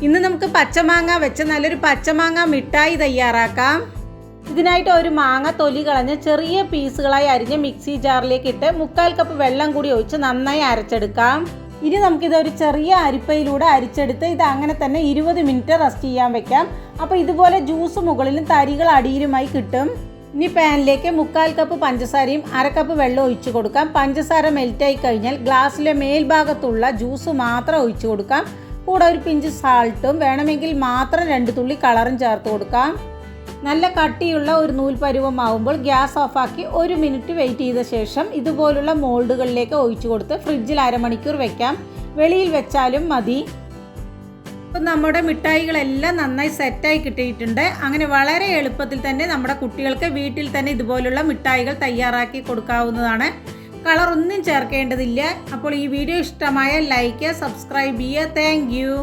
ഇന്ന് നമുക്ക് പച്ചമാങ്ങ വെച്ച് നല്ലൊരു പച്ചമാങ്ങ മിഠായി തയ്യാറാക്കാം. ഇതിനായിട്ട് ഒരു മാങ്ങ തൊലി കളഞ്ഞ് ചെറിയ പീസുകളായി അരിഞ്ഞ് മിക്സി ജാറിലേക്ക് ഇട്ട് 1/4 കപ്പ് വെള്ളം കൂടി ഒഴിച്ച് നന്നായി അരച്ചെടുക്കാം. ഇനി നമുക്കിതൊരു ചെറിയ അരിപ്പയിലൂടെ അരിച്ചെടുത്ത് ഇത് അങ്ങനെ തന്നെ 20 മിനിറ്റ് റെസ്റ്റ് ചെയ്യാൻ വെക്കാം. അപ്പോൾ ഇതുപോലെ ജ്യൂസ് മുകളിലും തരികൾ അടിയിലുമായി കിട്ടും. ഇനി പാനിലേക്ക് 1/4 കപ്പ് പഞ്ചസാരയും 1/2 കപ്പ് വെള്ളം ഒഴിച്ചു കൊടുക്കാം. പഞ്ചസാര മെൽറ്റായി കഴിഞ്ഞാൽ ഗ്ലാസ്സിലെ മേൽഭാഗത്തുള്ള ജ്യൂസ് മാത്രം ഒഴിച്ചു കൊടുക്കാം. കൂടെ ഒരു പിഞ്ച് സാൾട്ടും വേണമെങ്കിൽ മാത്രം 2 തുള്ളി കളറും ചേർത്ത് കൊടുക്കാം. നല്ല കട്ടിയുള്ള ഒരു നൂൽ പരുവമാവുമ്പോൾ ഗ്യാസ് ഓഫാക്കി 1 മിനിറ്റ് വെയിറ്റ് ചെയ്ത ശേഷം ഇതുപോലുള്ള മോൾഡുകളിലേക്ക് ഒഴിച്ചു കൊടുത്ത് ഫ്രിഡ്ജിൽ 1/2 മണിക്കൂർ വെക്കാം. വെളിയിൽ വെച്ചാലും മതി. അപ്പോൾ നമ്മുടെ മിഠായികളെല്ലാം നന്നായി സെറ്റായി കിട്ടിയിട്ടുണ്ട്. അങ്ങനെ വളരെ എളുപ്പത്തിൽ തന്നെ നമ്മുടെ കുട്ടികൾക്ക് വീട്ടിൽ തന്നെ ഇതുപോലുള്ള മിഠായികൾ തയ്യാറാക്കി കൊടുക്കാവുന്നതാണ്. കളറൊന്നും ചേർക്കേണ്ടതില്ല. അപ്പോൾ ഈ വീഡിയോ ഇഷ്ടമായ ലൈക്ക്, സബ്സ്ക്രൈബ് ചെയ്യുക. Thank you.